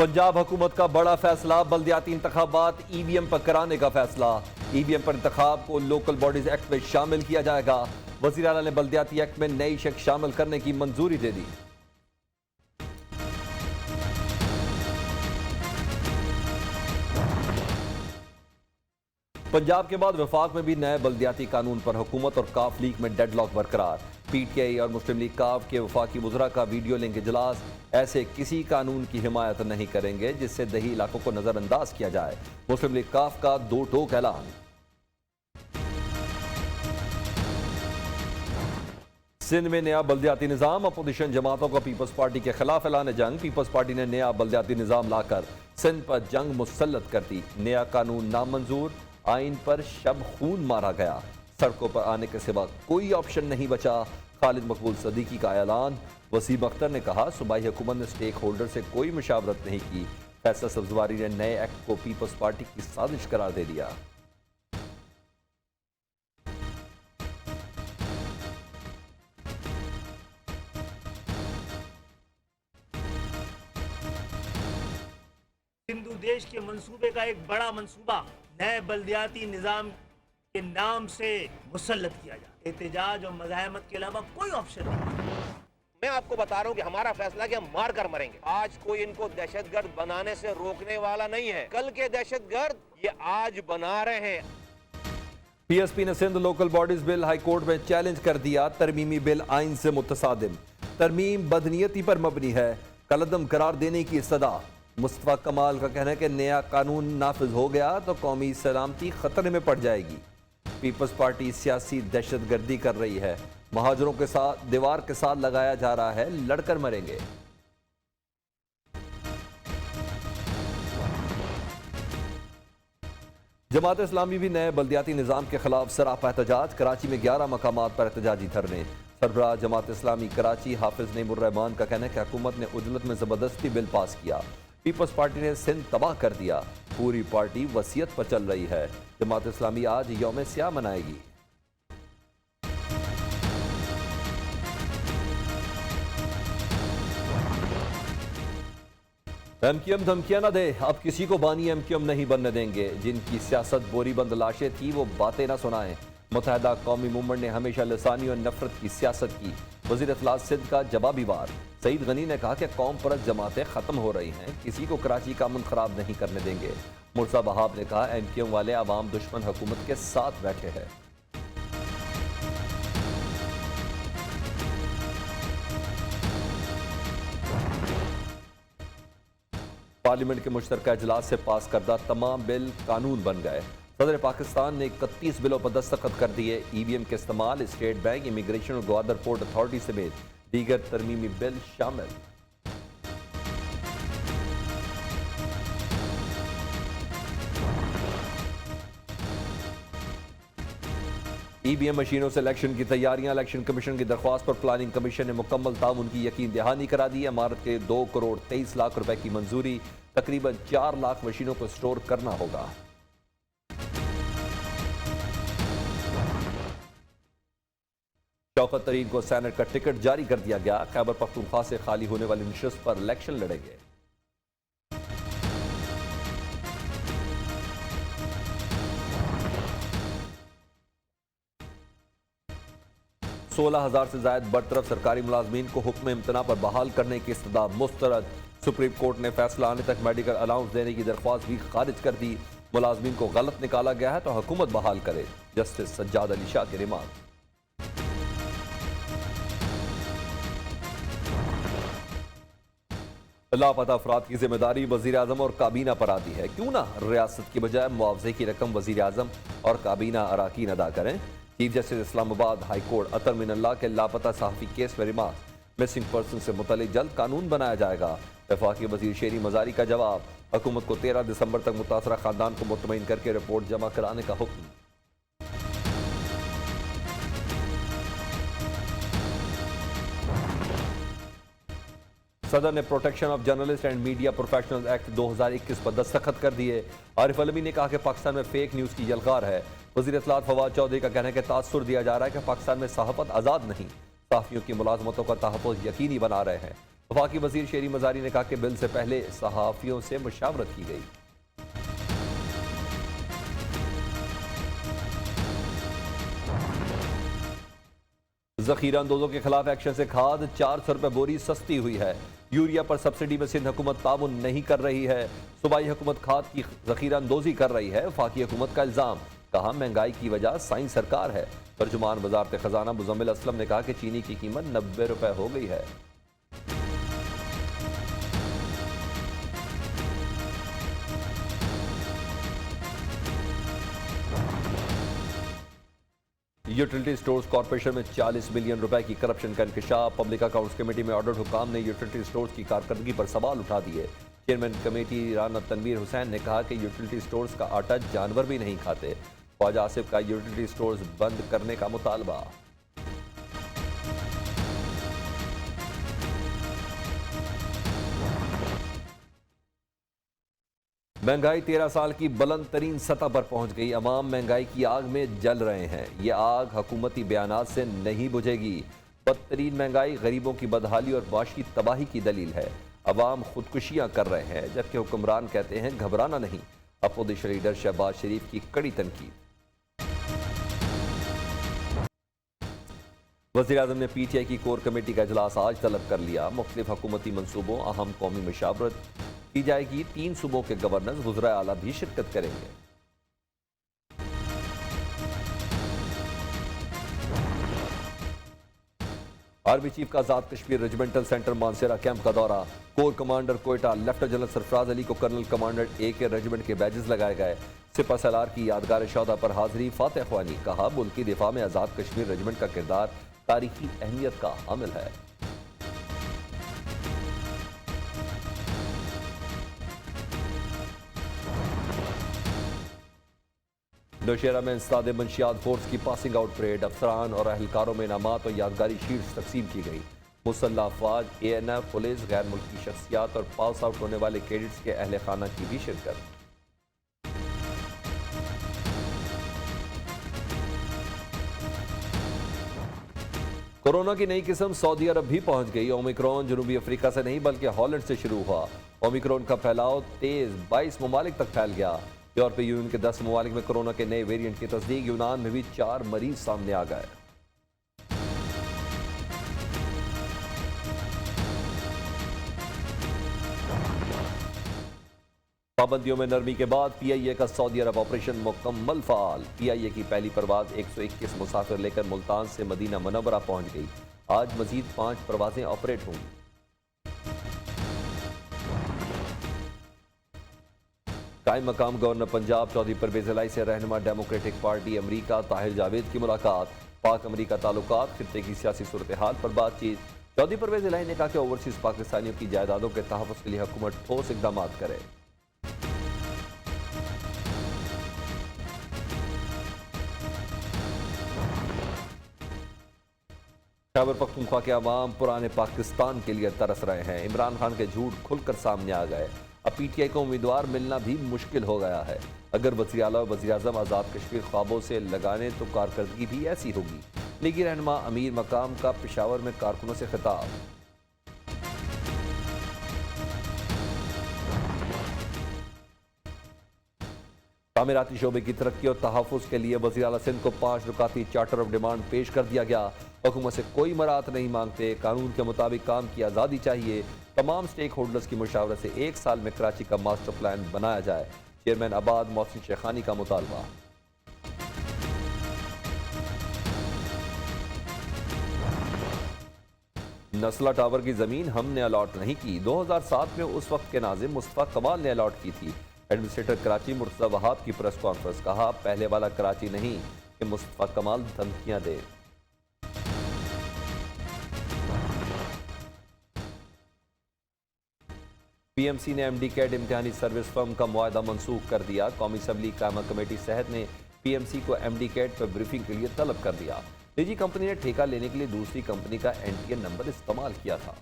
पंजाब हुकूमत का बड़ा फैसला, बल्दियाती इंतखाबात ईवीएम पर कराने का फैसला। ईवीएम पर इंतखाब को लोकल बॉडीज एक्ट में शामिल किया जाएगा। वज़ीर आला ने बल्दियाती एक्ट में नई शक्ल शामिल करने की मंजूरी दे दी। पंजाब के बाद वफाक में भी नए बल्दियाती कानून पर हुकूमत और काफ लीग में डेडलॉक बरकरार। पीटीआई और मुस्लिम लीग काफ के वफाकी वज़रा का वीडियो लिंक इजलास। ऐसे किसी कानून की हिमायत नहीं करेंगे जिससे दही इलाकों को नजरअंदाज किया जाए। मुस्लिम लीग काफ का दो टोक ऐलान। सिंध में नया बल्दियाती निज़ाम, अपोजिशन जमातों का पीपल्स पार्टी के खिलाफ ऐलान जंग। पीपल्स पार्टी ने नया बल्दियाती निज़ाम लाकर सिंध पर जंग मुसल्लत कर दी। नया कानून नामंजूर, आइन पर शब खून मारा गया। सड़कों पर आने के सिवा कोई ऑप्शन नहीं बचा। खालिद मकबूल सदीकी का ऐलान। वसीम अख्तर ने कहा, सूबाई हुकूमत ने स्टेक होल्डर से कोई मुशावरत नहीं की। फैसल सब्जवारी ने नए एक्ट को पीपल्स पार्टी की साजिश करार दे दिया। हिंदू देश के मंसूबे का एक बड़ा मंसूबा नए बल्दियाती निजाम के नाम से मुसल्लत किया जाए। एहतजाज और मज़ाहमत के अलावा कोई ऑप्शन नहीं। मैं आपको बता रहा हूँ कि हमारा फैसला कि हम मार कर मरेंगे। आज कोई इनको दहशतगर्द बनाने से रोकने वाला नहीं है। कल के दहशतगर्द ये आज बना रहे हैं। पीएसपी ने Sindh local bodies bill high court में चैलेंज कर दिया। तरमीमी बिल आइन से मुतसादिम। तरमीम बदनीयती पर मबनी है, कलदम करार देने की सदा। मुस्तफा कमाल का कहना है कि नया कानून नाफिज हो गया तो कौमी सलामती खतरे में पड़ जाएगी। पीपल्स पार्टी सियासी दहशतगर्दी कर रही है। महाजरों के साथ दीवार के साथ लगाया जा रहा है, लड़कर मरेंगे। जमात इस्लामी भी नए बल्दियाती निज़ाम के खिलाफ सरापा एहतजाज। कराची में 11 मकामात पर एहतजाजी धरने। सरबराह जमात इस्लामी कराची हाफिज नईमुर्रहमान का कहना है कि हुकूमत ने उजलत में ज़बरदस्ती बिल पास किया। पीपल्स पार्टी ने सिंध तबाह कर दिया। पूरी पार्टी वसीयत पर चल रही है। जमात इस्लामी आज यौम स्याह मनाएगी। एमक्यूएम धमकियां न दे, अब किसी को बानी एमक्यूएम नहीं बनने देंगे। जिनकी सियासत बोरीबंद लाशें थी वो बातें न सुनाएं। मुत्तहदा कौमी मूवमेंट ने हमेशा लसानी और नफरत की सियासत की। वज़ीर इत्तलात सिंध का जवाबी वार। सईद गनी ने कहा कि कौम परस्त जमातें खत्म हो रही हैं, किसी को कराची का अमन खराब नहीं करने देंगे। मुर्सा बहाब ने कहा, एमक्यूएम वाले अवाम दुश्मन हुकूमत के साथ बैठे हैं। पार्लियामेंट के मुश्तरका इजलास से पास करदा तमाम बिल कानून बन गए। सदर पाकिस्तान ने 31 बिलों पर दस्तखत कर दिए। ईवीएम के इस्तेमाल, स्टेट बैंक, इमिग्रेशन और ग्वादर पोर्ट अथॉरिटी समेत दीगर तरमीमी बिल शामिल। ईवीएम मशीनों से इलेक्शन की तैयारियां। इलेक्शन कमीशन की दरख्वास्त पर प्लानिंग कमीशन ने मुकम्मल ताउन की यकीन दहानी करा दी। इमारत के 2 करोड़ 23 लाख रुपए की मंजूरी। तकरीबन 4 लाख मशीनों को स्टोर करना होगा। शौकत तरीन को सेनेट का टिकट जारी कर दिया गया। खैबर पख्तूनख्वा से खाली होने वाली नशिस्त पर इलेक्शन लड़ेंगे। 16,000 से ज्यादा बरतरफ सरकारी मुलाजमीन को हुक्म इम्तना पर बहाल करने की इस्तदा मुस्तरद। सुप्रीम कोर्ट ने फैसला आने तक मेडिकल अलाउंस देने की दरख्वास्त भी खारिज कर दी। मुलाजमीन को गलत निकाला गया है तो हुकूमत बहाल करे। जस्टिस सज्जाद अली शाह की रिमांड। लापता अफराद की जिम्मेदारी वजीर आजम और काबीना पर आती है। क्यों ना रियासत की बजाय मुआवजे की रकम वजीर आजम और काबीना अराकीन अदा करें। Chief justice Islamabad high court Athar Minallah के लापता सहाफ़ी केस में रिमांड। मिसिंग पर्सन से मुतल्लिक जल्द कानून बनाया जाएगा। वफाकी वजीर शेरी मजारी का जवाब। हुकूमत को 13 दिसंबर तक मुतासरा खानदान को मुतमईन करके रिपोर्ट जमा कराने का हुक्म। सदर ने protection of journalist and media professionals act 2021 पर दस्तखत कर दिए। आरिफ अलवी ने कहा कि पाकिस्तान में फेक न्यूज़ की यलगार है। वज़ीर इत्तलात फवाद चौधरी का कहना है कि तासुर दिया जा रहा है कि पाकिस्तान में सहाफ़त आज़ाद नहीं, सहाफ़ियों की मुलाजमतों का तहफ़्फ़ुज़ यकीनी बना रहे हैं। वफाकी वजीर शेरी मजारी ने कहा कि बिल से पहले सहाफियों से मुशावरत की गई। जखीरा अंदोजों के खिलाफ एक्शन से खाद 400 रुपए बोरी सस्ती हुई है। यूरिया पर सब्सिडी में सिंध हुकूमत ताउन नहीं कर रही है। सूबाई हुकूमत खाद की जखीरा अंदोजी कर रही है। वफाकी हुकूमत का इल्जाम, कहा महंगाई की वजह साई सरकार है। तर्जुमान वजारत खजाना मुजम्मिल असलम ने कहा कि चीनी की कीमत 90 रुपए हो गई है। यूटिलिटी स्टोर्स कॉर्पोरेशन में 40 मिलियन रुपए की करप्शन का इंकशाफ। पब्लिक अकाउंट्स कमेटी में ऑर्डर हुकाम ने यूटिलिटी स्टोर्स की कारकर्दगी पर सवाल उठा दिए। चेयरमैन कमेटी राना तनवीर हुसैन ने कहा कि यूटिलिटी स्टोर्स का आटा जानवर भी नहीं खाते। ख्वाजा आसिफ का यूटिलिटी स्टोर्स बंद करने का मुतालबा। महंगाई 13 साल की बुलंद तरीन सतह पर पहुंच गई। अवाम महंगाई की आग में जल रहे हैं। ये आग हुकूमती बयानात से नहीं बुझेगी। बदतरीन महंगाई गरीबों की बदहाली और माशी तबाही की दलील है। अवाम खुदकुशियां कर रहे हैं, जबकि हुक्मरान कहते हैं घबराना नहीं। अपोजिशन लीडर शहबाज शरीफ की कड़ी तनकीद। वज़ीर-ए-आज़म ने PTI की कोर कमेटी का इजलास आज तलब कर लिया। मुख्तलिफ हुकूमती मनसूबों अहम कौमी मशावरत की जाएगी। 3 सूबों के गवर्नर वज़ीर आला भी शिरकत करेंगे। आर्मी चीफ का Azad Kashmir regimental centre Mansehra camp का दौरा। Corps commander Quetta lieutenant general Sarfaraz Ali को कर्नल कमांडर AK रेजिमेंट के बैजेस लगाए गए। सिपा सलार की यादगार शौदा पर हाजिरी फातह ख्वानी। कहा मुल्की दिफा में आजाद कश्मीर रेजिमेंट का किरदार तारीखी अहमियत का हामिल है। नौशेरा में इंसदाद मंशियात फोर्स की पासिंग आउट परेड। अफसरान और अहलकारों में इनामात और यादगारी शील्ड्स तकसीम की गई। मुसल्लह अफवाज, ANF, पुलिस, गैर मुल्की शख्सियात और पास आउट होने वाले कैडेट्स के अहल खाना की भी शिरकत। कोरोना की नई किस्म सऊदी अरब भी पहुंच गई। ओमिक्रॉन जनूबी अफ्रीका से नहीं बल्कि हॉलैंड से शुरू हुआ। ओमिक्रॉन का फैलाव तेज 22 ममालिक तक फैल गया। यूरोपीय यूनियन के 10 ममालिक में कोरोना के नए वेरिएंट की तस्दीक। यूनान में भी 4 मरीज सामने आ गए। पाबंदियों में नरमी के बाद PIA का सऊदी अरब ऑपरेशन मुकम्मल फाल। PIA की पहली परवाज 121 मुसाफिर लेकर मुल्तान से मदीना मुनव्वरा पहुंच गई। आज मजीद 5 परवाजें ऑपरेट होंगी। कायम मकाम गवर्नर पंजाब चौधरी परवेज इलाही से रहनुमा डेमोक्रेटिक पार्टी अमरीका ताहिर जावेद की मुलाकात। पाक अमरीका ताल्लुकात, खित्ते की सियासी सूरत हाल पर बातचीत। चौधरी परवेज इलाही ने कहा कि ओवरसीज पाकिस्तानियों की जायदादों के तहफ़्फ़ुज़ के लिए हुकूमत ठोस इक़दाम करे। खैबर पख्तूनख्वा के अवाम पुराने पाकिस्तान के लिए तरस रहे हैं। इमरान खान के झूठ खुलकर सामने आ गए। अब PTI को उम्मीदवार मिलना भी मुश्किल हो गया है। अगर वज़ीर आला और वज़ीर आज़म आज़ाद कश्मीर ख्वाबों से लगाने तो कारकर्दगी भी ऐसी होगी। लीगी रहनुमा अमीर मकाम का पेशावर में कारकुनों से खिताब। तामीराती शोबे की तरक्की और तहफ़्फ़ुज़ के लिए वज़ीर आला सिंध को 5 रुकाती चार्टर ऑफ डिमांड पेश कर दिया गया। हुकूमत से कोई मराहत नहीं मांगते। कानून के मुताबिक काम की आज़ादी चाहिए। तमाम स्टेक होल्डर्स की मुशावरत से 1 साल में कराची का मास्टर प्लान बनाया जाए। चेयरमैन आबाद मोहसिन शेखानी का मुतालबा। नस्ला टावर की जमीन हमने अलॉट नहीं की। 2007 में उस वक्त के नाज़िम मुस्तफ़ा कमाल ने अलॉट की थी। एडमिनिस्ट्रेटर कराची मुर्तज़ा वहाब की प्रेस कॉन्फ्रेंस। कहा पहले वाला कराची नहीं कि मुस्तफ़ा कमाल धमकियां दे। PMC ने MD कैट इम्तिहानी सर्विस फर्म का मुआहदा मनसूख कर दिया। कौमी असम्बली कायमा कमेटी सेहत ने PMC को MD कैट पर ब्रीफिंग के लिए तलब कर दिया। निजी कंपनी ने ठेका लेने के लिए दूसरी कंपनी का NTN नंबर इस्तेमाल किया था।